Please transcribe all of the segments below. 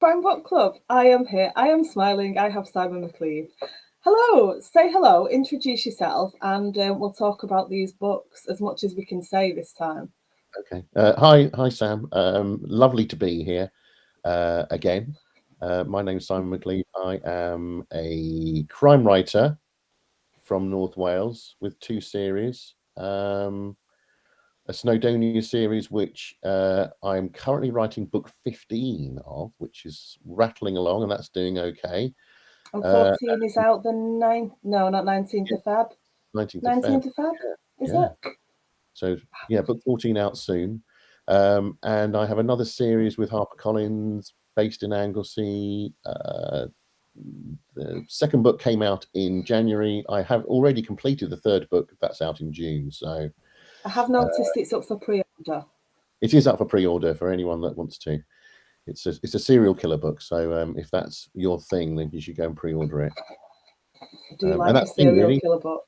Crime Book Club. I am here. I am smiling. I have Simon McCleave. Hello. Say hello. Introduce yourself, and we'll talk about these books as much as we can say this time. Okay. Hi, Sam. Lovely to be here again. My name's Simon McCleave. I am a crime writer from North Wales with two series. A Snowdonia series, which I'm currently writing book 15 of, which is rattling along, and that's doing okay. And 14 is out the 9th. No, not 19th of Feb. 19th of 19th Feb. of Feb. Is Yeah. it? So yeah, book 14 out soon. And I have another series with HarperCollins based in Anglesey. The second book came out in January. I have already completed the third book. That's out in June. So I have noticed it's up for pre-order. it is up for pre-order for anyone that wants to. It's a serial killer book. So if that's your thing, then you should go and pre-order it. Do you And like a that's serial killer book?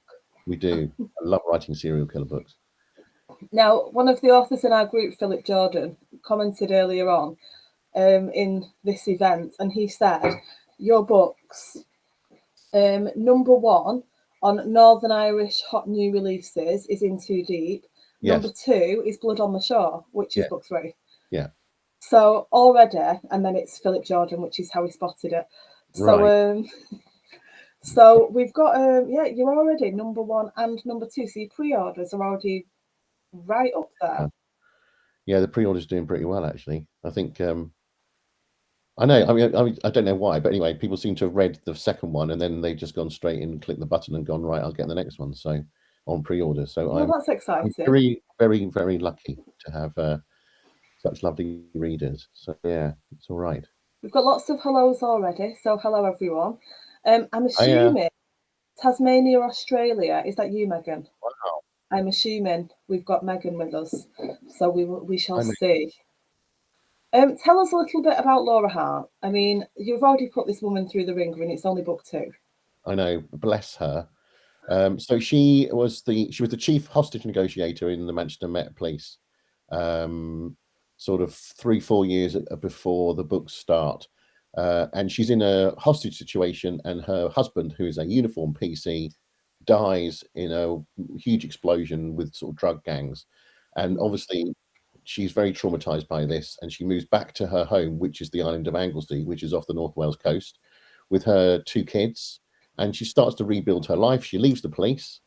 We do. I love writing serial killer books. Now, one of the authors in our group, Philip Jordan, commented earlier on in this event, and he said, your books, number one on Northern Irish hot new releases is In Too Deep. Yes. Number two is Blood on the Shore, which is book 3. Yeah. So already, and then it's Philip Jordan, which is how he spotted it. So Right. so we've got you're already number one and number two. So your pre-orders are already right up there. Yeah, the pre-order's doing pretty well, actually. I think I know. I mean, I don't know why, but anyway, people seem to have read the second one and then they've just gone straight in, clicked the button, and gone, right, I'll get the next one. So on pre-order. So Well, that's exciting. I'm very, very, very lucky to have such lovely readers. So yeah, it's all right. We've got lots of hellos already. So hello everyone. I'm assuming Tasmania, Australia. Is that you, Megan? Wow. I'm assuming we've got Megan with us, so we shall see. Tell us a little bit about Laura Hart. I mean, you've already put this woman through the ringer, and it's only book 2. I know, bless her. So she was the chief hostage negotiator in the Manchester Met Police, sort of 3-4 years before the books start. And she's in a hostage situation, and her husband, who is a uniformed PC, dies in a huge explosion with sort of drug gangs. And obviously she's very traumatized by this, and she moves back to her home, which is the island of Anglesey, which is off the North Wales coast, with her 2 kids, and she starts to rebuild her life. She leaves the police,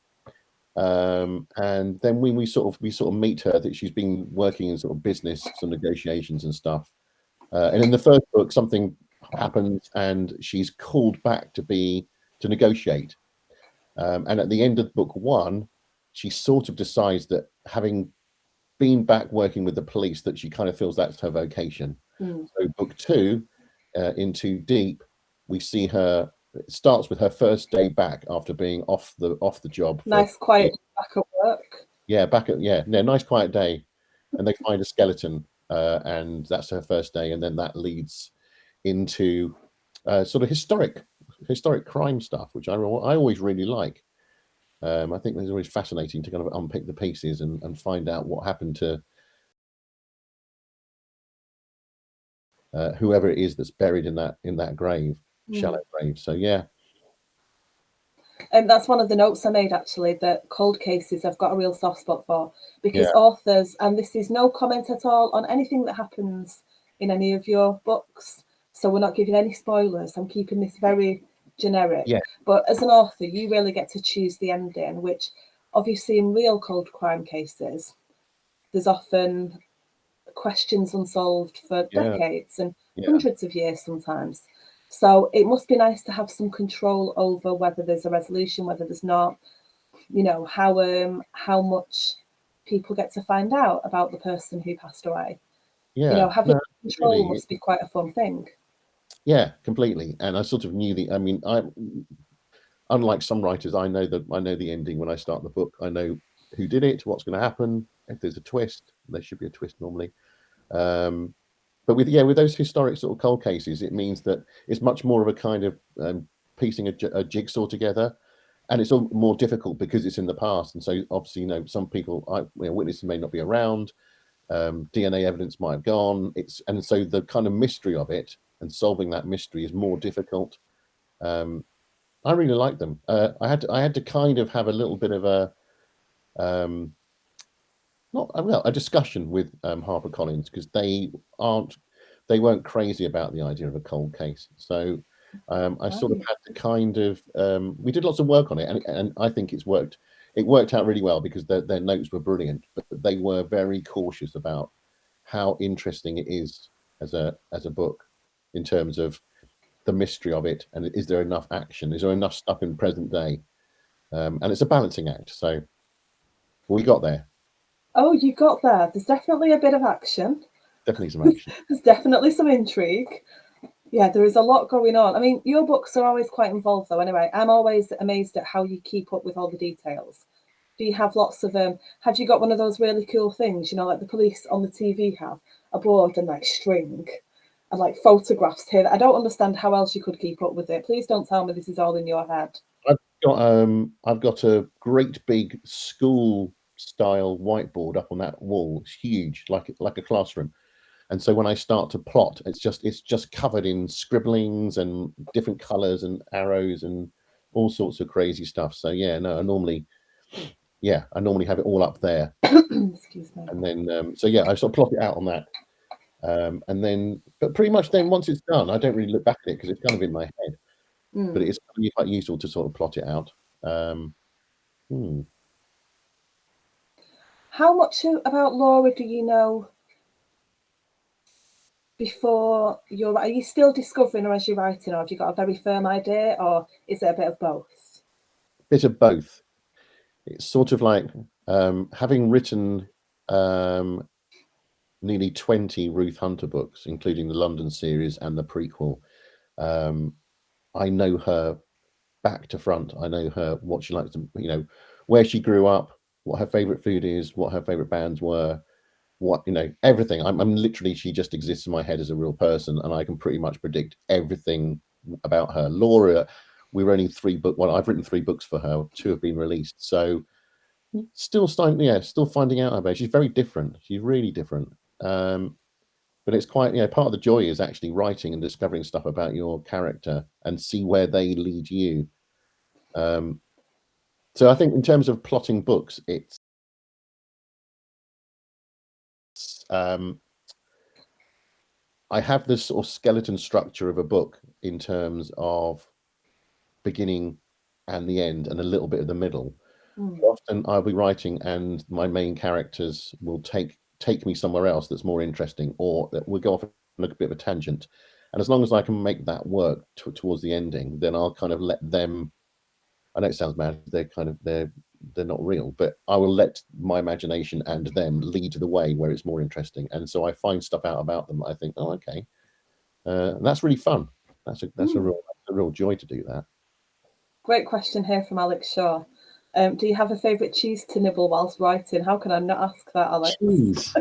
and then when we sort of meet her, that she's been working in sort of business, some negotiations and stuff. And in the first book, something happens, and she's called back to negotiate. And at the end of book 1, she sort of decides that, having been back working with the police, that she kind of feels that's her vocation. So book 2, In Too Deep, we see her. It starts with her first day back after being off the job. Nice quiet back at work. Yeah, nice quiet day, and they find a skeleton, and that's her first day, and then that leads into sort of historic crime stuff, which I always really like. I think it's always fascinating to kind of unpick the pieces and find out what happened to whoever it is that's buried in that grave, shallow grave. So yeah. And that's one of the notes I made, actually, that cold cases I've got a real soft spot for, because authors, and this is no comment at all on anything that happens in any of your books, so we're not giving any spoilers. I'm keeping this very generic. Yeah. But as an author, you really get to choose the ending, which obviously in real cold crime cases, there's often questions unsolved for decades and hundreds of years sometimes. So it must be nice to have some control over whether there's a resolution, whether there's not, how much people get to find out about the person who passed away. Yeah. Having control must be quite a fun thing. Yeah, completely. And I sort of knew unlike some writers, I know the ending when I start the book. I know who did it, what's going to happen. If there's a twist, there should be a twist normally. But with those historic sort of cold cases, it means that it's much more of a kind of piecing a jigsaw together, and it's all more difficult because it's in the past. And so obviously, some people, witnesses may not be around. DNA evidence might have gone. And so the kind of mystery of it and solving that mystery is more difficult. I really like them. I had to kind of have a little bit of a a discussion with HarperCollins, because they weren't crazy about the idea of a cold case. So I sort of had to kind of we did lots of work on it, and I think it worked out really well, because their notes were brilliant, but they were very cautious about how interesting it is as a book, in terms of the mystery of it, and is there enough action, is there enough stuff in present day, and it's a balancing act. So we got there. Oh, you got there. There's definitely a bit of action. Definitely some action. There's definitely some intrigue. Yeah, there is a lot going on. I mean, your books are always quite involved, though. Anyway, I'm always amazed at how you keep up with all the details. Do you have lots of have you got one of those really cool things, you know, like the police on the TV have, a board and like string and like photographs here? I don't understand how else you could keep up with it. Please don't tell me this is all in your head. I've got a great big school style whiteboard up on that wall. It's huge, like a classroom. And so when I start to plot, it's just covered in scribblings and different colors and arrows and all sorts of crazy stuff. So yeah, no, I normally have it all up there. Excuse me. And then so yeah, I sort of plot it out on that. And then, but pretty much then once it's done, I don't really look back at it, because it's kind of in my head. But it's quite useful to sort of plot it out. How much about Laura do you know before are you still discovering her as you're writing, or have you got a very firm idea, or is it a bit of both? Bit of both. It's sort of like having written nearly 20 Ruth Hunter books, including the London series and the prequel. I know her back to front. I know her, what she likes to, where she grew up, what her favorite food is, what her favorite bands were, everything. I'm literally, she just exists in my head as a real person, and I can pretty much predict everything about her. Laura, we're only I've written 3 books for her. 2 have been released. So still finding out about her. She's very different. She's really different. But it's quite, part of the joy is actually writing and discovering stuff about your character and see where they lead you. So I think in terms of plotting books, it's I have this sort of skeleton structure of a book in terms of beginning and the end and a little bit of the middle. Often I'll be writing and my main characters will take me somewhere else that's more interesting, or we'll go off on a bit of a tangent. And as long as I can make that work towards the ending, then I'll kind of let them. I know it sounds mad. They're not real, but I will let my imagination and them lead the way where it's more interesting. And so I find stuff out about them that I think, oh, okay, and that's really fun. That's a real joy to do that. Great question here from Alex Shaw. Do you have a favourite cheese to nibble whilst writing? How can I not ask that, Alex? Cheese.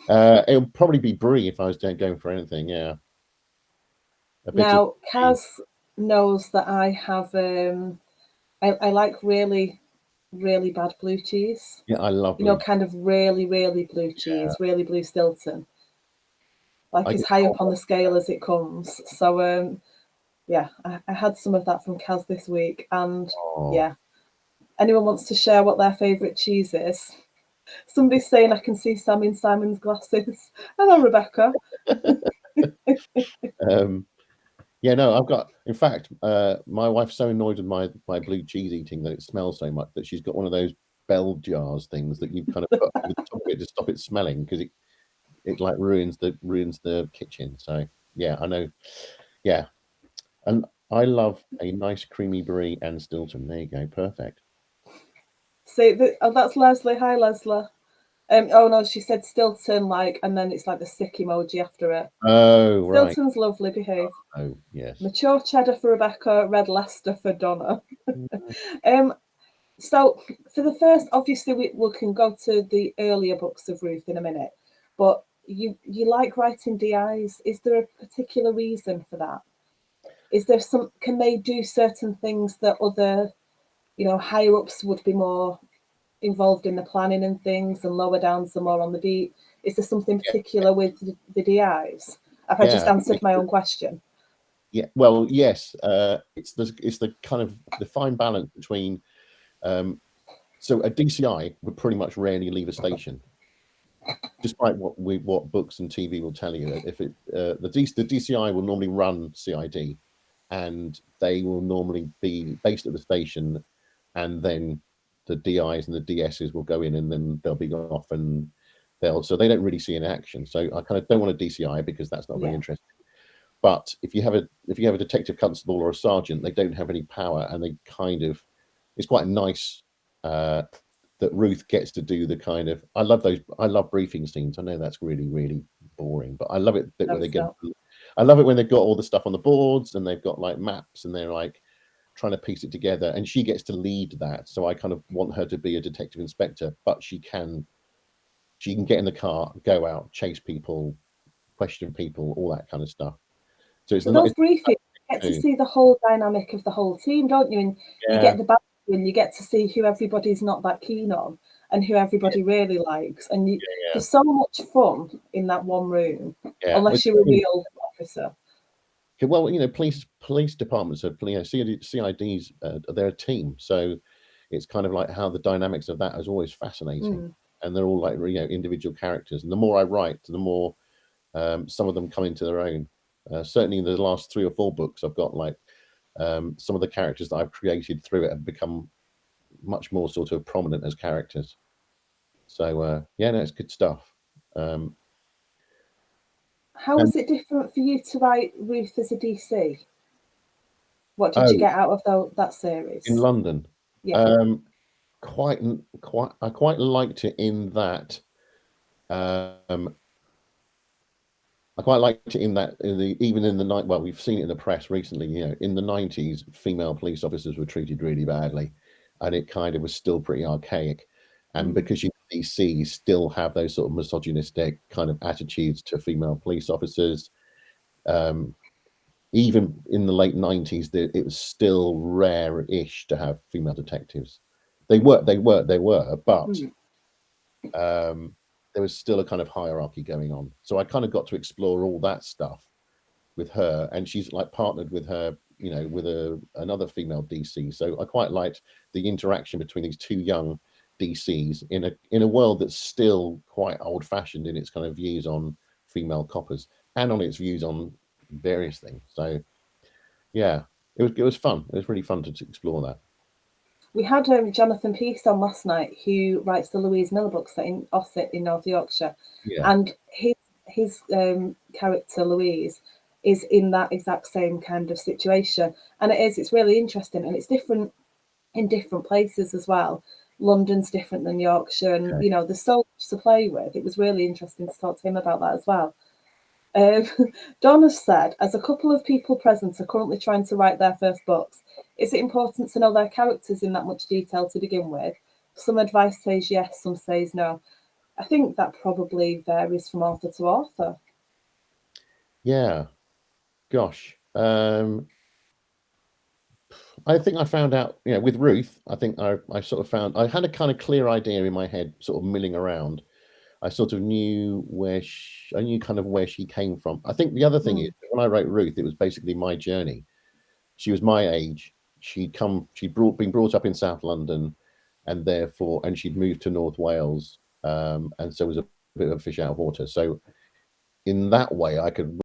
It'll probably be brie if I was going for anything. Yeah. Now, Kaz knows that I have. I like really, really bad blue cheese. Yeah, I love. Kind of really, really blue cheese, really blue Stilton. Like as high up on the scale as it comes. So yeah, I had some of that from Kaz this week, and yeah. Anyone wants to share what their favourite cheese is? Somebody's saying I can see Sam in Simon's glasses. Hello, Rebecca. Yeah, no, I've got. In fact, my wife's so annoyed with my blue cheese eating that it smells so much that she's got one of those bell jars things that you kind of put over the top of it to stop it smelling, because it like ruins the kitchen. So yeah, I know. Yeah, and I love a nice creamy brie and Stilton. There you go, perfect. See, that's Leslie. Hi, Leslie. Oh no, she said Stilton, and then it's like the sick emoji after it. Oh, right. Stilton's lovely, behave. Oh, yes. Mature cheddar for Rebecca, red Leicester for Donna. So for the first, obviously we can go to the earlier books of Ruth in a minute, but you like writing DIs. Is there a particular reason for that? Is there can they do certain things that other, higher ups would be more involved in the planning and things, and lower downs are more on the beat? Is there something particular with the DIs? Have I just answered my own question? Yeah, well, yes. It's the kind of the fine balance between. So a DCI would pretty much rarely leave a station, despite what books and TV will tell you. If the DCI will normally run CID, and they will normally be based at the station, and then the DIs and the DSs will go in, and then they'll be off, and so they don't really see an action. So I kind of don't want a DCI because that's not very interesting. But if you have a detective constable or a sergeant, they don't have any power, and they kind of, it's quite nice that Ruth gets to do the kind of, I love briefing scenes. I know that's really, really boring, but I love it that when they get, I love it when they've got all the stuff on the boards and they've got like maps and they're like trying to piece it together, and she gets to lead that. So I kind of want her to be a detective inspector, but she can get in the car, go out, chase people, question people, all that kind of stuff. So it's those briefings, you get to see the whole dynamic of the whole team, don't you? And you get the balance, and you get to see who everybody's not that keen on and who everybody really likes. And there's so much fun in that one room, unless you're a real officer. Well, police departments are, CIDs, they're a team. So it's kind of like how the dynamics of that is always fascinating. And they're all like, individual characters. And the more I write, the more some of them come into their own. Certainly in the last 3 or 4 books, I've got like some of the characters that I've created through it have become much more sort of prominent as characters. So no, it's good stuff. How was it different for you to write Ruth as a DC? What did you get out of that series in London? Yeah, I quite liked it in that. I quite liked it in that even in the night. Well, we've seen it in the press recently. In the 90s, female police officers were treated really badly, and it kind of was still pretty archaic. And because DC still have those sort of misogynistic kind of attitudes to female police officers, even in the late 90s, it was still rare-ish to have female detectives. They were, but there was still a kind of hierarchy going on. So I kind of got to explore all that stuff with her, and she's like partnered with her, with another female DC. So I quite liked the interaction between these 2 young DCs in a world that's still quite old-fashioned in its kind of views on female coppers and on its views on various things. So yeah, it was fun. It was really fun to explore that. We had Jonathan Peace on last night, who writes the Louise Miller books in Ossett in North Yorkshire, and his character Louise is in that exact same kind of situation, and it's really interesting, and it's different in different places as well. London's different than Yorkshire, and there's so much to play with. It was really interesting to talk to him about that as well. Donna said, as a couple of people present are currently trying to write their first books, is it important to know their characters in that much detail to begin with? Some advice says yes, some says no. I think that probably varies from author to author. Yeah, gosh. I think I found out, with Ruth, I think I sort of found, I had a kind of clear idea in my head, sort of milling around. I sort of knew I knew kind of where she came from. I think the other thing is, when I wrote Ruth, it was basically my journey. She was my age. She'd been brought up in South London, and she'd moved to North Wales, and so was a bit of a fish out of water. So in that way, I could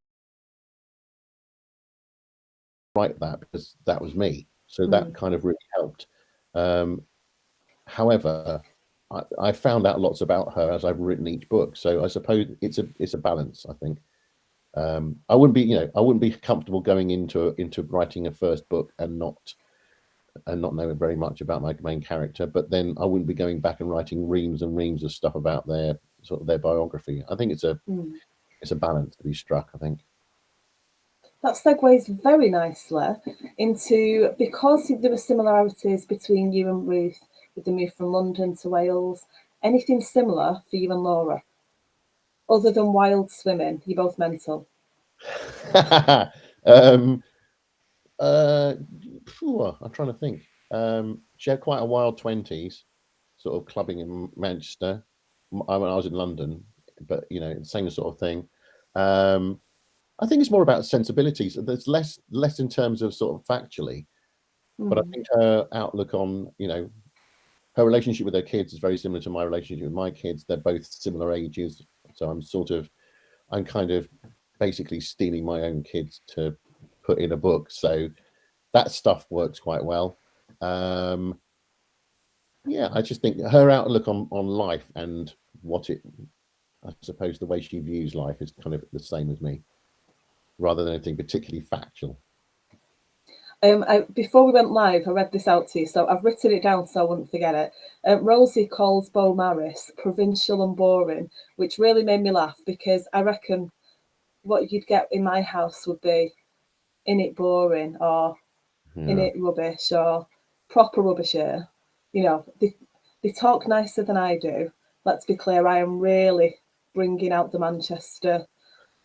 write that because that was me. So that kind of really helped. However, I found out lots about her as I've written each book. So I suppose it's a balance, I think. I wouldn't be comfortable going into writing a first book and not knowing very much about my main character, but then I wouldn't be going back and writing reams and reams of stuff about their biography. I think it's a balance to be struck, I think. That segues very nicely into, because there were similarities between you and Ruth with the move from London to Wales, anything similar for you and Laura? Other than wild swimming, you're both mental. I'm trying to think. She had quite a wild 20s, sort of clubbing in Manchester. I was in London, but same sort of thing. I think it's more about sensibilities. There's less in terms of sort of factually, but I think her outlook on, you know, her relationship with her kids is very similar to my relationship with my kids. They're both similar ages, so I'm kind of basically stealing my own kids to put in a book. So that stuff works quite well. Yeah, I just think her outlook on life and what it, I suppose the way she views life is kind of the same as me, rather than anything particularly factual. Before we went live, I read this out to you, so I've written it down so I wouldn't forget it. Rosie calls Bo Maris provincial and boring, which really made me laugh, because I reckon what you'd get in my house would be in it boring, or in it rubbish, or proper rubbish here. You know, they talk nicer than I do. Let's be clear, I am really bringing out the Manchester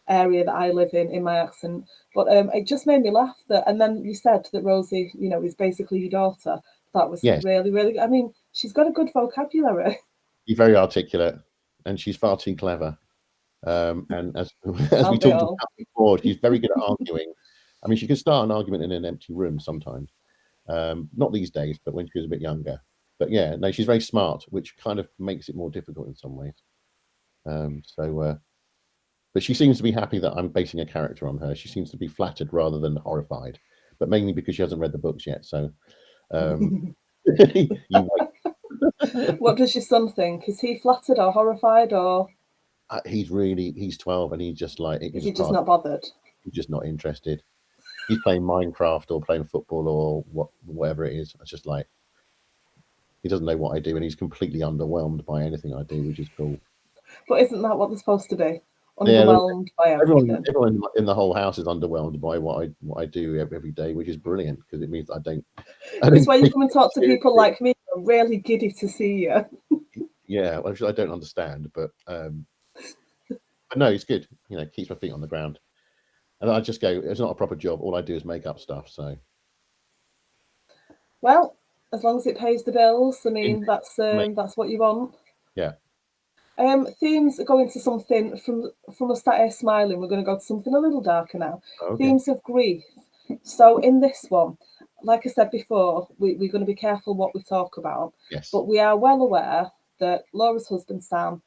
area that I live in my accent. But it just made me laugh that, and then you said that Rosie, you know, is basically your daughter. That was really, really, I mean, she's got a good vocabulary. She's very articulate, and she's far too clever. And as we talked about before, she's very good at arguing. I mean, she can start an argument in an empty room sometimes. Not these days, but when she was a bit younger. But yeah, no, she's very smart, which kind of makes it more difficult in some ways. But she seems to be happy that I'm basing a character on her. She seems to be flattered rather than horrified, but mainly because she hasn't read the books yet. So you wait. What does your son think? Is he flattered or horrified, or he's 12, and he's just like, is he just not bothered? He's just not interested. He's playing Minecraft or playing football or whatever it is. It's just like, he doesn't know what I do, and he's completely underwhelmed by anything I do, which is cool. But isn't that what they're supposed to be? Underwhelmed by everything. Everyone in the whole house is underwhelmed by what I do every day, which is brilliant, because it means I don't. It's why you come and talk to people like me. I'm really giddy to see you. Yeah, well, I don't understand, but no, it's good. You know, keeps my feet on the ground, and I just go. It's not a proper job. All I do is make up stuff. So, well, as long as it pays the bills, I mean, that's what you want. Yeah. Themes are going to something from us sat here smiling. We're going to go to something a little darker now. Okay. Themes of grief. So in this one, like I said before, we're going to be careful what we talk about. Yes. But we are well aware that Laura's husband Sam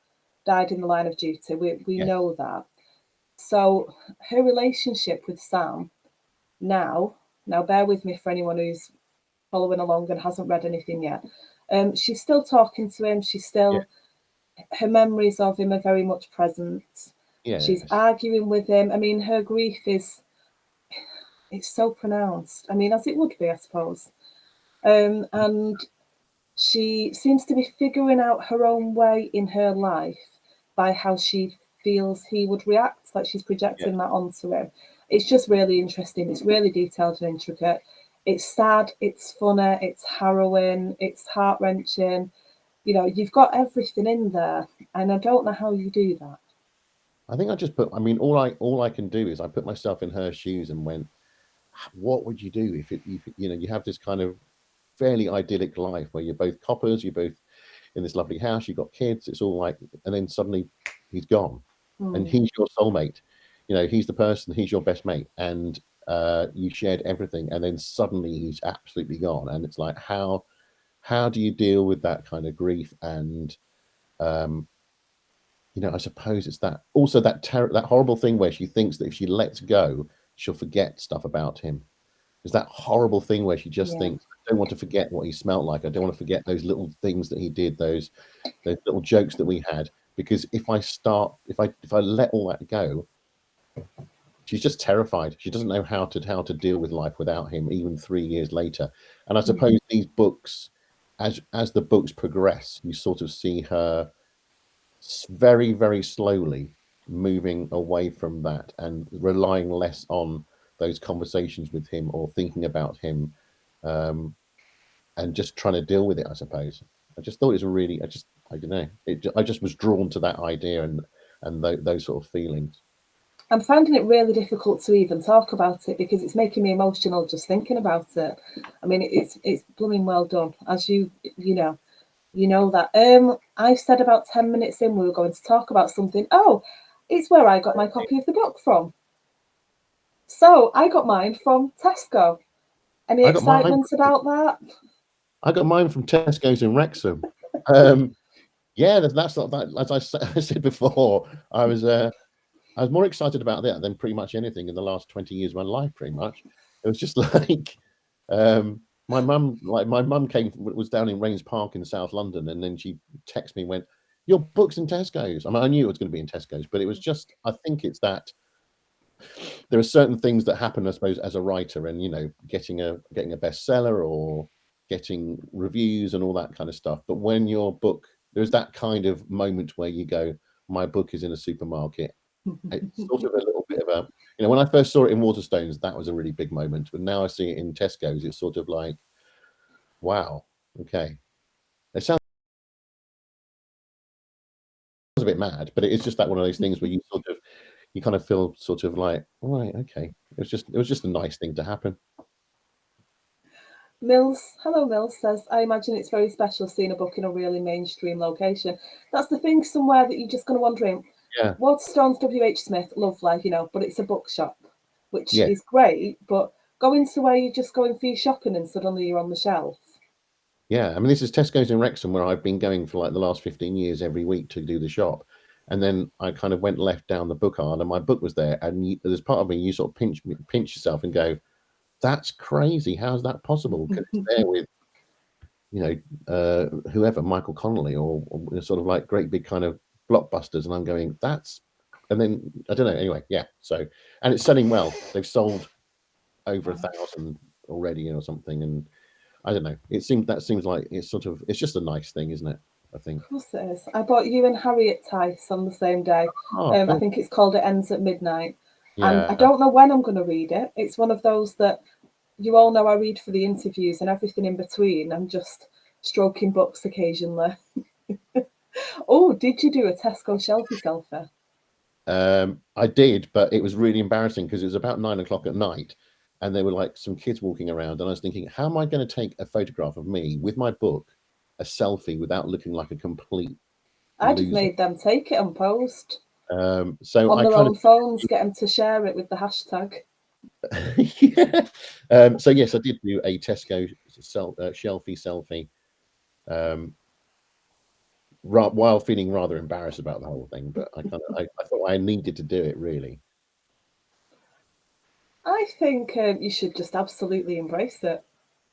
died in the line of duty. We know that. So her relationship with Sam now bear with me for anyone who's following along and hasn't read anything yet. She's still talking to him. She's still. Yeah. Her memories of him are very much present. Yes. She's arguing with him. I mean, her grief it's so pronounced. I mean, as it would be, I suppose. And she seems to be figuring out her own way in her life by how she feels he would react, like she's projecting that onto him. It's just really interesting. It's really detailed and intricate. It's sad, it's funny, it's harrowing, it's heart-wrenching. You know, you've got everything in there, and I don't know how you do that. I think I mean, all I can do is I put myself in her shoes and went, what would you do if you know, you have this kind of fairly idyllic life where you're both coppers, you're both in this lovely house, you've got kids, it's all like, and then suddenly he's gone, and he's your soulmate. You know, he's the person, he's your best mate, and you shared everything, and then suddenly he's absolutely gone, and it's like, how do you deal with that kind of grief? And you know, I suppose it's that horrible thing where she thinks that if she lets go, she'll forget stuff about him. There's that horrible thing where she just thinks, I don't want to forget what he smelled like. I don't want to forget those little things that he did, those little jokes that we had. Because if I let all that go, she's just terrified. She doesn't know how to deal with life without him, even 3 years later. And I suppose these books, as the books progress, you sort of see her very, very slowly moving away from that and relying less on those conversations with him or thinking about him, and just trying to deal with it, I suppose. I just thought it was really, I don't know, I just was drawn to that idea and those sort of feelings. I'm finding it really difficult to even talk about it because it's making me emotional just thinking about it. I mean, it's blooming well done, as you know that. I said about 10 minutes in we were going to talk about something. Oh, it's where I got my copy of the book from. So I got mine from Tesco. Any I got mine. excitement about that? I got mine from Tesco's in Wrexham. Yeah, that's not that. As I said before, I was more excited about that than pretty much anything in the last 20 years of my life. Pretty much, it was just like my mum. Like my mum was down in Rains Park in South London, and then she texted me and went, "Your book's in Tesco's." I mean, I knew it was going to be in Tesco's, but it was just. I think it's that there are certain things that happen, I suppose, as a writer, and getting a bestseller or getting reviews and all that kind of stuff. But when your book, there's that kind of moment where you go, "My book is in a supermarket." It's sort of a little bit of a, when I first saw it in Waterstones, that was a really big moment. But now I see it in Tesco's, it's sort of like, wow, okay. It sounds a bit mad, but it is just that one of those things where you kind of feel sort of like, all right, okay. It was just a nice thing to happen. Hello Mills says, I imagine it's very special seeing a book in a really mainstream location. That's the thing, somewhere that you're just going to wander Yeah. Waterstones, W.H. Smith, lovely, but it's a bookshop, which Yeah. is great, but going to where you're just going for your shopping and suddenly you're on the shelf. Yeah, I mean, this is Tesco's in Wrexham, where I've been going for like the last 15 years every week to do the shop. And then I kind of went left down the book aisle and my book was there. And there's part of me, you sort of pinch yourself and go, that's crazy. How's that possible? Because it's there with, whoever, Michael Connolly or sort of like great big kind of blockbusters. And I'm going, and then I don't know. Anyway, yeah. So, and it's selling well. They've sold over 1,000 already or something. And I don't know. That seems like it's just a nice thing, isn't it? I think. Of course it is. I bought you and Harriet Tice on the same day. Oh, cool. I think it's called It Ends at Midnight. Yeah. And I don't know when I'm going to read it. It's one of those that you all know I read for the interviews and everything in between. I'm just stroking books occasionally. Oh, did you do a Tesco shelfie selfie? I did, but it was really embarrassing because it was about 9 o'clock at night and there were like some kids walking around and I was thinking, how am I going to take a photograph of me with my book, a selfie, without looking like a complete I'd have loser? made them take it and post. So on I their kind own phones, get them to share it with the hashtag. Yeah. So yes, I did do a Tesco shelfie selfie. While feeling rather embarrassed about the whole thing, but I thought I needed to do it really. I think you should just absolutely embrace it.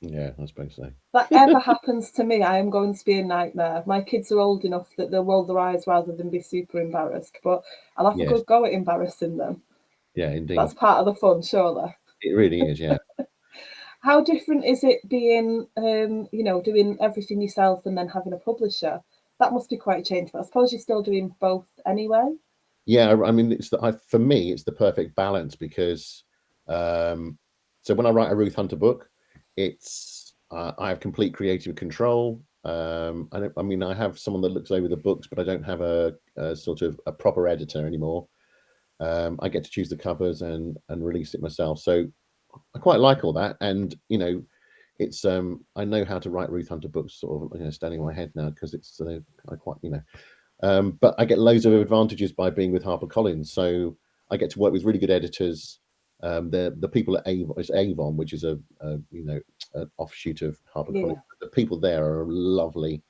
Yeah, I suppose so. If that ever happens to me, I am going to be a nightmare. My kids are old enough that they'll roll their eyes rather than be super embarrassed, but I'll have a good go at embarrassing them. Yeah, indeed. That's part of the fun, surely. It really is, yeah. How different is it being, doing everything yourself and then having a publisher? That must be quite a change, but I suppose you're still doing both anyway. Yeah, I mean, for me, it's the perfect balance because, so when I write a Ruth Hunter book, I have complete creative control. I have someone that looks over the books, but I don't have a sort of a proper editor anymore. I get to choose the covers and release it myself. So I quite like all that, and it's I know how to write Ruth Hunter books, sort of standing on my head now because it's I quite but I get loads of advantages by being with HarperCollins. So I get to work with really good editors. The people at Avon, which is an offshoot of HarperCollins. Yeah. The people there are lovely,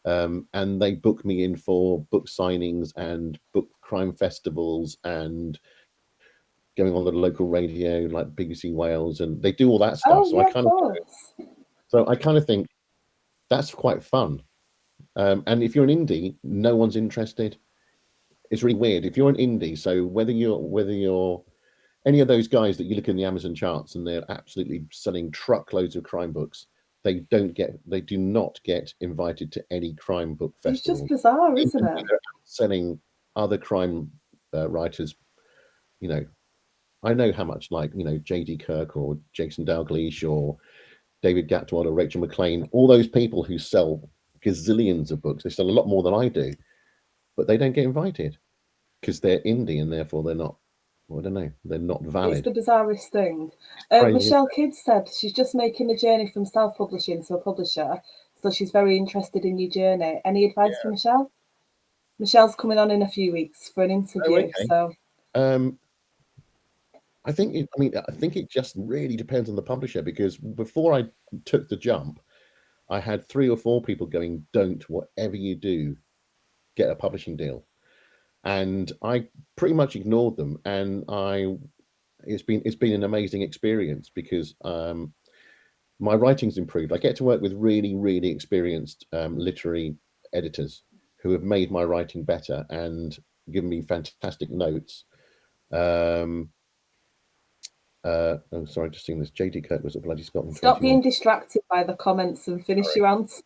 and they book me in for book signings and book crime festivals and going on the local radio like BBC Wales, and they do all that stuff. Oh, yeah, so I kind of think that's quite fun. And if you're an indie, no one's interested. It's really weird. If you're an indie, so whether you're any of those guys that you look in the Amazon charts and they're absolutely selling truckloads of crime books, they do not get invited to any crime book festival. It's just bizarre, isn't it? They're selling other crime writers. I know how much, like J.D. Kirk or Jason Dalgleish or David Gatwald or Rachel McClain, all those people who sell gazillions of books, they sell a lot more than I do, but they don't get invited because they're indie and therefore they're not. Well, I don't know. They're not valid. It's the bizarrest thing. Michelle Kidd said she's just making the journey from self-publishing to a publisher, so she's very interested in your journey. Any advice for Michelle? Michelle's coming on in a few weeks for an interview. Oh, okay. So I think it just really depends on the publisher, because before I took the jump, I had 3 or 4 people going, "Don't, whatever you do, get a publishing deal." And I pretty much ignored them, and it's been an amazing experience, because my writing's improved. I get to work with really, really experienced literary editors who have made my writing better and given me fantastic notes. Oh, sorry, just seeing this. J.D. Kirk was at bloody Scotland. Stop being distracted by the comments and finish your answer.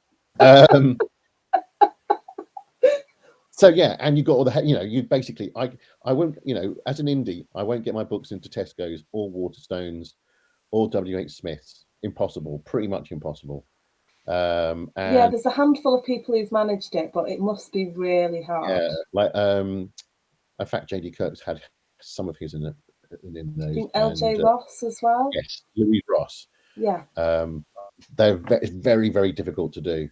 So yeah, and you got all the, you basically, I won't, as an indie, I won't get my books into Tesco's or Waterstones or WH Smith's. Impossible, pretty much impossible. And yeah, there's a handful of people who've managed it, but it must be really hard. Yeah, like in fact, J.D. Kirk's had some of his in those. I think L.J. Ross as well. Yes, Louis Ross. Yeah. They're very, very difficult to do.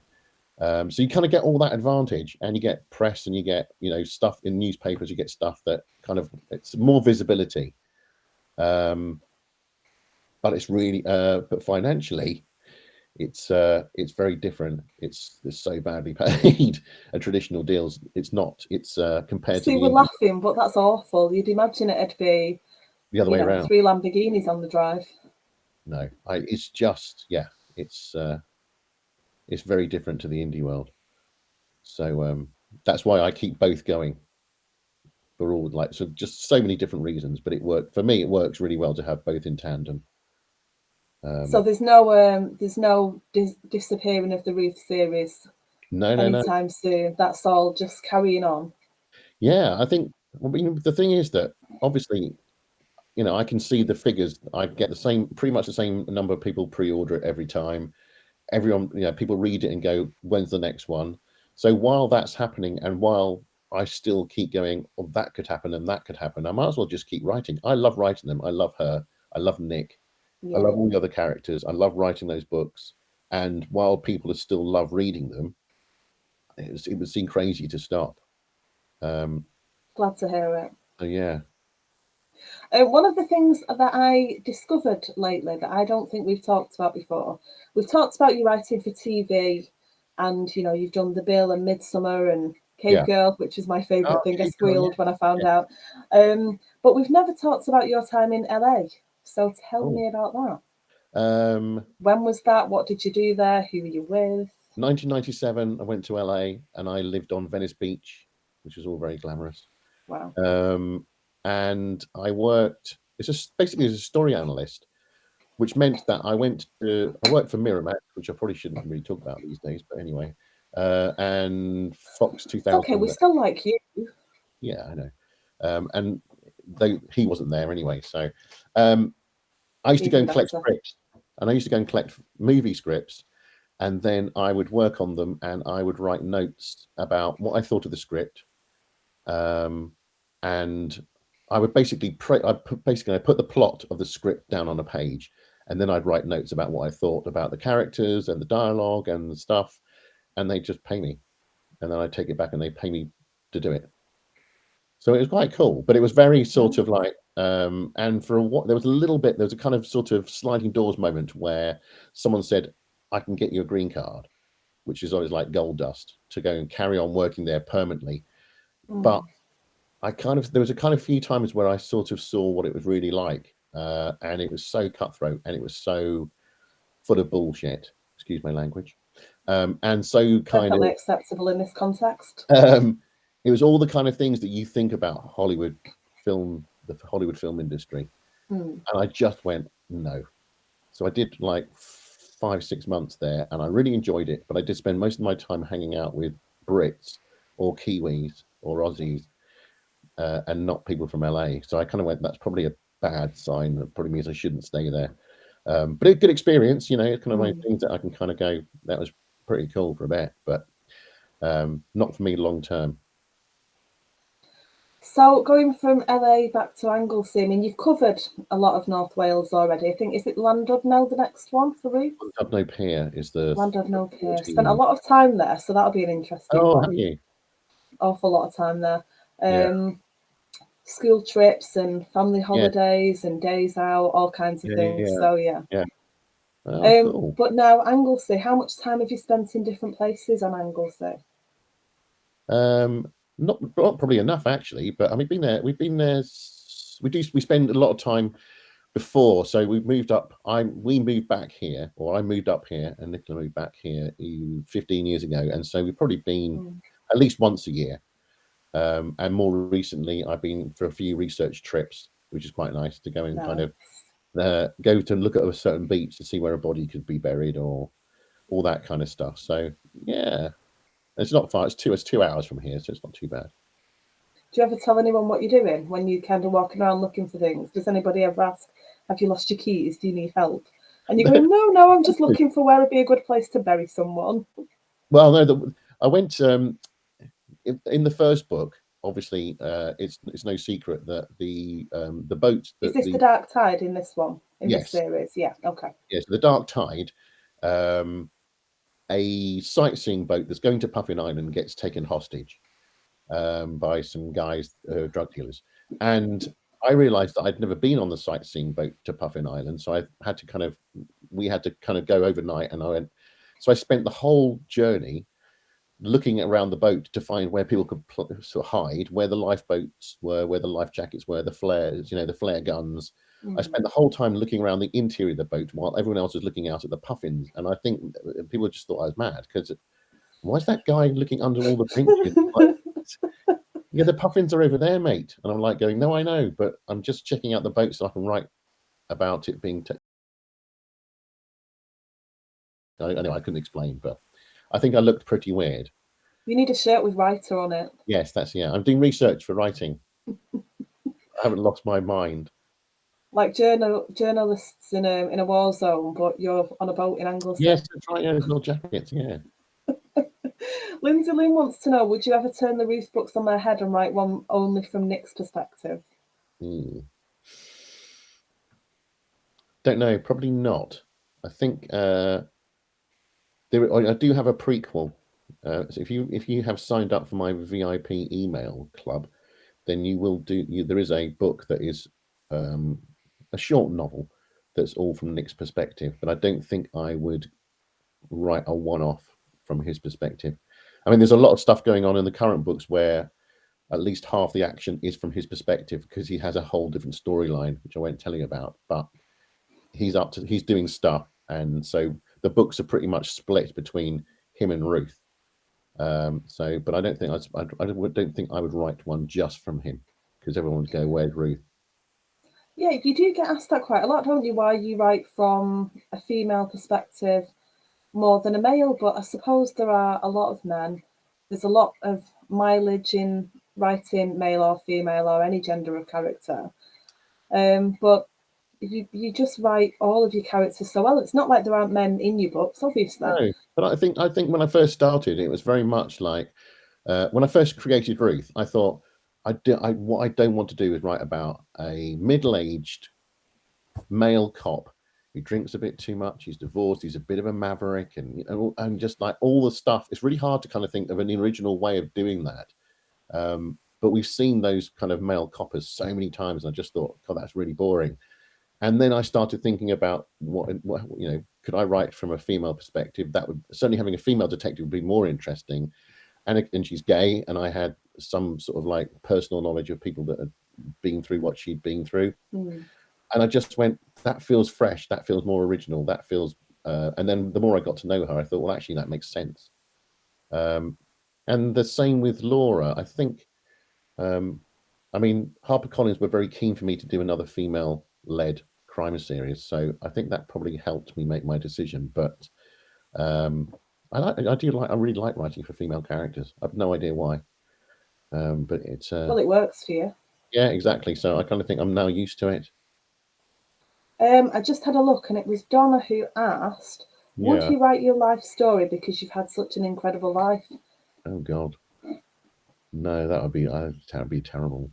So you kind of get all that advantage, and you get press, and you get stuff in newspapers. You get stuff that kind of, it's more visibility. But it's really but financially, it's very different. It's so badly paid. And traditional deals, it's not. It's compared to. We're laughing, but that's awful. You'd imagine it'd be the other way around. 3 Lamborghinis on the drive. No, it's just, it's very different to the indie world. So that's why I keep both going. For all, just so many different reasons, but it worked for me. It works really well to have both in tandem. So there's no disappearing of the Ruth series. No, anytime soon. That's all just carrying on. Yeah, I think. The thing is that obviously, I can see the figures. I get pretty much the same number of people pre-order it every time. Everyone, people read it and go, "When's the next one?" So while that's happening, and while I still keep going, "Oh, that could happen and that could happen," I might as well just keep writing. I love writing them. I love her. I love Nick. I love all the other characters. I love writing those books. And while people still love reading them, it would seem crazy to stop. Glad to hear it. So yeah. One of the things that I discovered lately that I don't think we've talked about before, we've talked about you writing for TV, and you've done The Bill and Midsummer and Cave Girl, which is my favourite thing. I squealed when I found out. But we've never talked about your time in LA. So tell me about that. When was that? What did you do there? Who were you with? 1997, I went to LA and I lived on Venice Beach, which was all very glamorous. Wow. And I worked basically as a story analyst, which meant that I worked for Miramax, which I probably shouldn't really talk about these days, but anyway, and Fox 2000. Okay, we still like you. Yeah, I know. And he wasn't there anyway, so I used to go and collect scripts, and I used to go and collect movie scripts, and then I would work on them, and I would write notes about what I thought of the script, and I would basically I put the plot of the script down on a page, and then I'd write notes about what I thought about the characters and the dialogue and the stuff, and they'd just pay me, and then I'd take it back and they'd pay me to do it. So it was quite cool, but it was very sort of like, and for what there was a kind of sort of sliding doors moment where someone said, "I can get you a green card," which is always like gold dust to go and carry on working there permanently. But there was a kind of few times where I sort of saw what it was really like, and it was so cutthroat, and it was so full of bullshit. Excuse my language. And so perfectly acceptable in this context. It was all the kind of things that you think about the Hollywood film industry, and I just went no. So I did like 5-6 months there, and I really enjoyed it. But I did spend most of my time hanging out with Brits or Kiwis or Aussies. And not people from LA. So I kind of went, that's probably a bad sign. That probably means I shouldn't stay there. But a good experience, it's kind of like things that I can kind of go, that was pretty cool for a bit, but not for me long term. So going from LA back to Anglesey, I mean, you've covered a lot of North Wales already. I think, is it Llandudno the next one for Ruth? Llandudno Pier is the... Llandudno Pier. Spent a lot of time there, so that'll be an interesting one. Have you? Awful lot of time there. school trips and family holidays and days out, all kinds of things. So yeah. Oh, cool. But now Anglesey, how much time have you spent in different places on Anglesey? Not probably enough actually, but I mean, we've been there. We spend a lot of time before, so we moved up. We moved back here, or I moved up here, and Nicola moved back here 15 years ago, and so we've probably been at least once a year. And more recently, I've been for a few research trips, which is quite nice to go and kind of go to look at a certain beach to see where a body could be buried or all that kind of stuff. So yeah, it's not far. It's 2 hours from here, so it's not too bad. Do you ever tell anyone what you're doing when you kind of walking around looking for things? Does anybody ever ask, have you lost your keys? Do you need help? And you're going, no, I'm just looking for where would be a good place to bury someone. Well, no, I went in the first book. Obviously, it's no secret that the boat. Is this the Dark Tide in this one? In yes. This series? Yeah. Okay. Yes, the Dark Tide. A sightseeing boat that's going to Puffin Island gets taken hostage by some guys, drug dealers, and I realised that I'd never been on the sightseeing boat to Puffin Island, so we had to kind of go overnight, and so I spent the whole journey looking around the boat to find where people could sort of hide, where the lifeboats were, where the life jackets were, the flares, the flare guns. I spent the whole time looking around the interior of the boat while everyone else was looking out at the puffins, and I think people just thought I was mad because why is that guy looking under all the paint? Yeah, the puffins are over there, mate. And I'm like going, no, I know, but I'm just checking out the boat so I can write about it being. Anyway, I couldn't explain, but I think I looked pretty weird. You need a shirt with writer on it. Yes, I'm doing research for writing. I haven't lost my mind. Like journalists in a war zone, but you're on a boat in Anglesey. Yes, that's right. Yeah, little jackets. Yeah. Lindsay Lynn wants to know: would you ever turn the Ruth books on their head and write one only from Nick's perspective? Don't know. Probably not. I think I do have a prequel. So if you have signed up for my VIP email club, then you will there is a book that is a short novel that's all from Nick's perspective, but I don't think I would write a one-off from his perspective. I mean, there's a lot of stuff going on in the current books where at least half the action is from his perspective because he has a whole different storyline, which I won't tell you about, but he's doing stuff. And so the books are pretty much split between him and Ruth. But I don't think I don't think I would write one just from him because everyone would go, "Where's Ruth?" Yeah, you do get asked that quite a lot, don't you? Why you write from a female perspective more than a male? But I suppose there are a lot of men. There's a lot of mileage in writing male or female or any gender of character. But you just write all of your characters so well. It's not like there aren't men in your books, obviously. No, but I think when I first started, it was very much like when I first created Ruth, I thought what I don't want to do is write about a middle-aged male cop who drinks a bit too much. He's divorced. He's a bit of a maverick, and just like all the stuff. It's really hard to kind of think of an original way of doing that. But we've seen those kind of male coppers so many times, and I just thought, God, that's really boring. And then I started thinking about what could I write from a female perspective? That would certainly having a female detective would be more interesting. And she's gay, and I had some sort of like personal knowledge of people that had been through what she'd been through. And I just went, that feels fresh, that feels more original, that feels. And then the more I got to know her, I thought, well, actually, that makes sense. And the same with Laura. I think, I mean, HarperCollins were very keen for me to do another female-led crime series, so I think that probably helped me make my decision. But I really like writing for female characters. I've no idea why, but it's well, it works for you. Yeah, exactly. So I kind of think I'm now used to it. I just had a look, and it was Donna who asked, would you write your life story because you've had such an incredible life? Oh God, no, that would be terrible.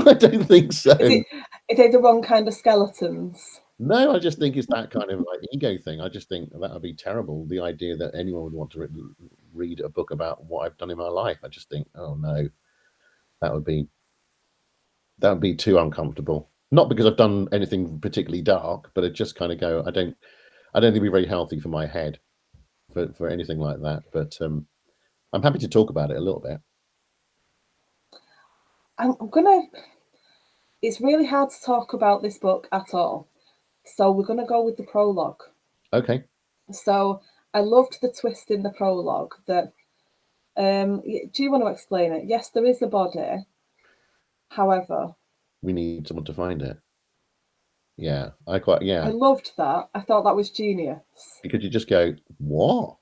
I don't think so. Are they the wrong kind of skeletons? No, I just think it's that kind of like ego thing. I just think that would be terrible. The idea that anyone would want to read a book about what I've done in my life. I just think, oh no, that would be that would be too uncomfortable. Not because I've done anything particularly dark, but it just kind of go, I don't think it'd be very healthy for my head for anything like that. But I'm happy to talk about it a little bit. It's really hard to talk about this book at all. So we're gonna go with the prologue. Okay. So I loved the twist in the prologue that do you want to explain it? Yes, there is a body. However, we need someone to find it. Yeah, I loved that. I thought that was genius. Because you just go, what?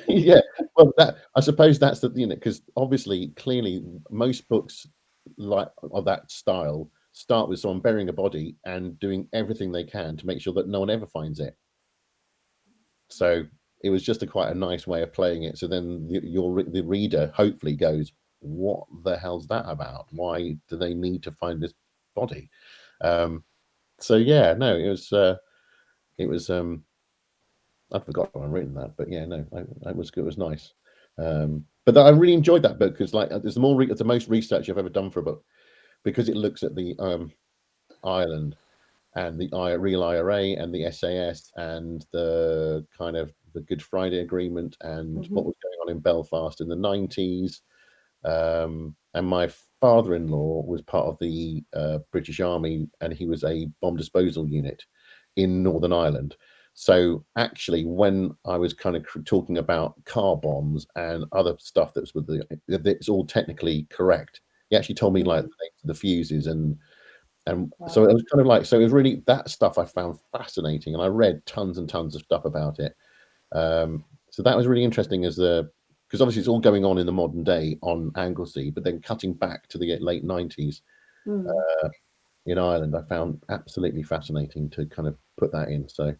Yeah, well, I suppose that's the, because obviously, clearly, most books like of that style start with someone burying a body and doing everything they can to make sure that no one ever finds it. So it was just quite a nice way of playing it. So then the reader hopefully goes, what the hell's that about? Why do they need to find this body? So yeah, no, it was I forgot when I've written that, but yeah, no, it was nice. But I really enjoyed that book because there's the most research I've ever done for a book, because it looks at the Ireland and the real IRA and the SAS and the kind of the Good Friday Agreement and what was going on in Belfast in the 90s. And my father-in-law was part of the British Army, and he was a bomb disposal unit in Northern Ireland. So actually, when I was kind of talking about car bombs and other stuff that's all technically correct, he actually told me like the fuses and wow. So it was kind of like, so it was really that stuff I found fascinating, and I read tons and tons of stuff about it. So that was really interesting because obviously it's all going on in the modern day on Anglesey, but then cutting back to the late 90s in Ireland, I found absolutely fascinating to kind of put that in. So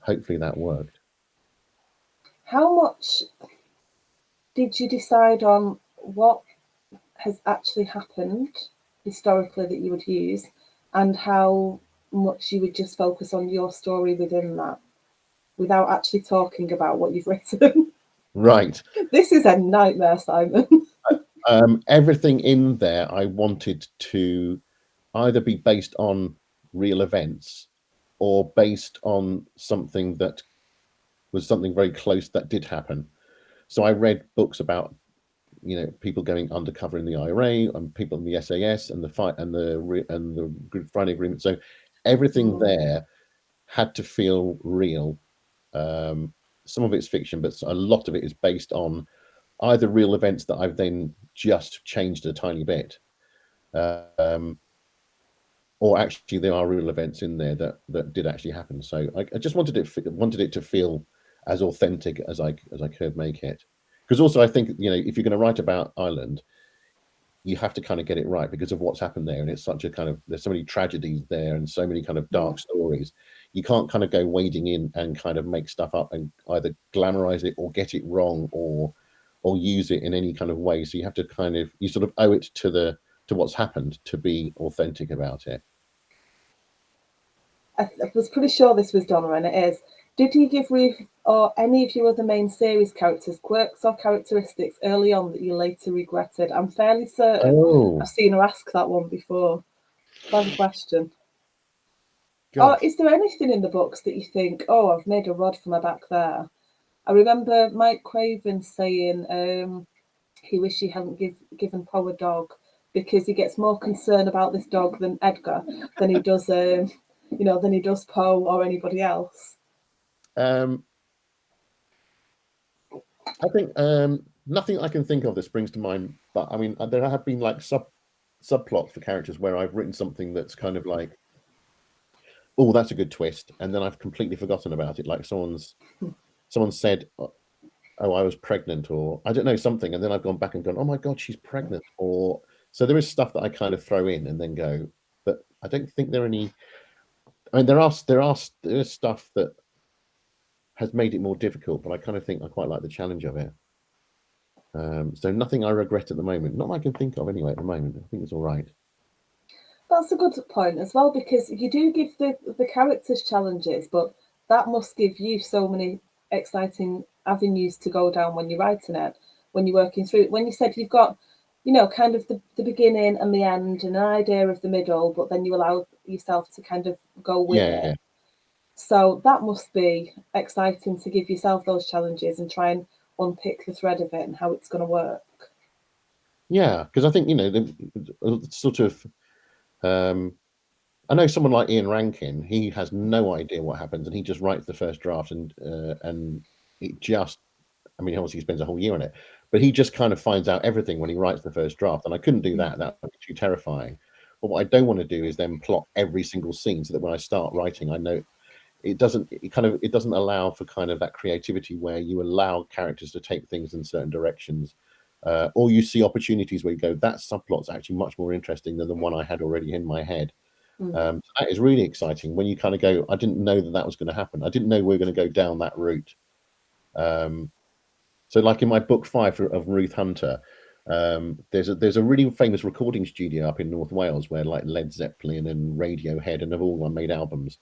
hopefully that worked. How much did you decide on what has actually happened historically that you would use, and how much you would just focus on your story within that without actually talking about what you've written? Right. This is a nightmare, Simon. Everything in there I wanted to either be based on real events or based on something that was something very close that did happen. So I read books about people going undercover in the IRA and people in the SAS and the fight and the Good Friday Agreement. So everything there had to feel real. Some of it's fiction, but a lot of it is based on either real events that I've then just changed a tiny bit, or actually there are real events in there that did actually happen. So I just wanted it to feel as authentic as I could make it. Because also I think if you're going to write about Ireland, you have to kind of get it right because of what's happened there, and it's such a kind of, there's so many tragedies there and so many kind of dark stories. You can't kind of go wading in and kind of make stuff up and either glamorize it or get it wrong or use it in any kind of way. So you have to you sort of owe it to what's happened to be authentic about it. I was pretty sure this was Donna, and it is. Did you give Ruth or any of your other main series characters quirks or characteristics early on that you later regretted? I'm fairly certain I've seen her ask that one before. Fun question. Gosh. Or is there anything in the books that you think, oh, I've made a rod for my back there? I remember Mike Craven saying he wished he hadn't given Poe a dog because he gets more concerned about this dog than Edgar than he does, than he does Poe or anybody else. I think nothing I can think of that springs to mind, but I mean there have been like subplots for characters where I've written something that's kind of like, oh, that's a good twist, and then I've completely forgotten about it. Like someone said, oh, I was pregnant, or I don't know, something, and then I've gone back and gone, oh my god, she's pregnant. Or so there is stuff that I kind of throw in and then go, but I don't think there are any. I mean, there is stuff that has made it more difficult, but I kind of think I quite like the challenge of it. So nothing I regret at the moment. Not that I can think of anyway at the moment. I think it's all right. That's a good point as well, because you do give the characters challenges, but that must give you so many exciting avenues to go down when you're writing it, when you're working through it. When you said you've got you know, kind of the beginning and the end and an idea of the middle, but then you allow yourself to kind of go with it. So that must be exciting to give yourself those challenges and try and unpick the thread of it and how it's going to work. Yeah, because I think, you know, the sort of, I know someone like Ian Rankin, he has no idea what happens, and he just writes the first draft, and it just, I mean, obviously he spends a whole year on it, but he just kind of finds out everything when he writes the first draft, and I couldn't do that. That would be too terrifying. But what I don't want to do is then plot every single scene so that when I start writing, I know it doesn't allow for kind of that creativity where you allow characters to take things in certain directions, or you see opportunities where you go, that subplot's actually much more interesting than the one I had already in my head. So that is really exciting when you kind of go, I didn't know that was going to happen. I didn't know we were going to go down that route. So like in my book 5 of Ruth Hunter, there's a really famous recording studio up in North Wales where like Led Zeppelin and Radiohead and have all made albums.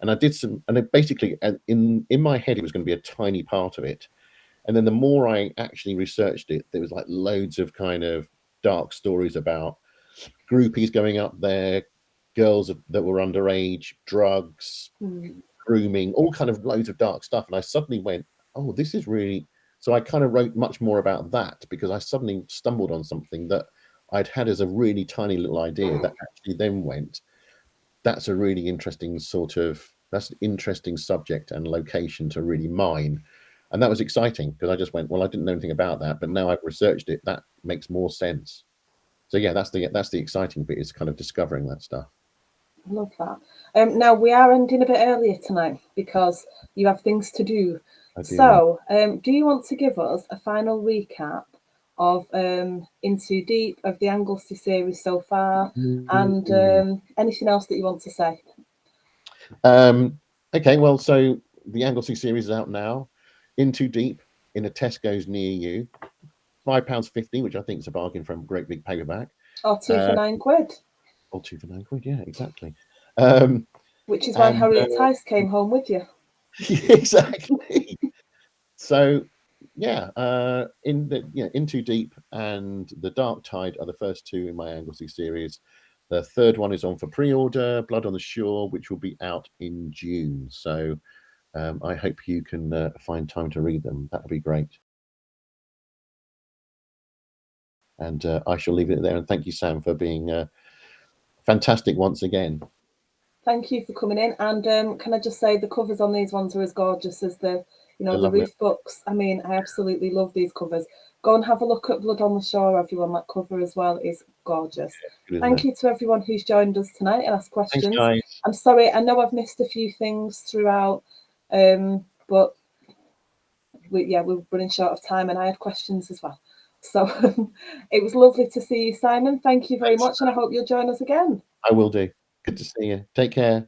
And I did some, and it basically, in my head, it was going to be a tiny part of it. And then the more I actually researched it, there was like loads of kind of dark stories about groupies going up there, girls that were underage, drugs, grooming, all kind of loads of dark stuff. And I suddenly went, oh, this is really, so I kind of wrote much more about that because I suddenly stumbled on something that I'd had as a really tiny little idea that actually then went, that's a really interesting that's an interesting subject and location to really mine. And that was exciting because I just went, well, I didn't know anything about that, but now I've researched it, that makes more sense. So yeah, that's the exciting bit, is kind of discovering that stuff. I love that. Now we are ending a bit earlier tonight because you have things to do. So do you want to give us a final recap of Into Deep, of the Anglesey series so far, and anything else that you want to say? Okay, well, so the Anglesey series is out now. Into Deep in a Tesco's near you, £5.50, which I think is a bargain from Great Big Paperback. Or 2 for £9. Or 2 for £9, yeah, exactly. Which is why Harriet Tice came home with you. Exactly. So yeah, Into Deep and The Dark Tide are the first two in my Anglesey series. The third one is on for pre-order, Blood on the Shore, which will be out in June. So I hope you can find time to read them. That would be great. And I shall leave it there. And thank you, Sam, for being fantastic once again. Thank you for coming in. And can I just say the covers on these ones are as gorgeous as the Ruth books. I mean, I absolutely love these covers. Go and have a look at Blood on the Shore, everyone. That cover as well is gorgeous. Thank you to everyone who's joined us tonight and asked questions. Thanks, guys. I'm sorry, I know I've missed a few things throughout, but we're running short of time, and I had questions as well. So it was lovely to see you, Simon. Thank you very much, and I hope you'll join us again. I will do. Good to see you. Take care.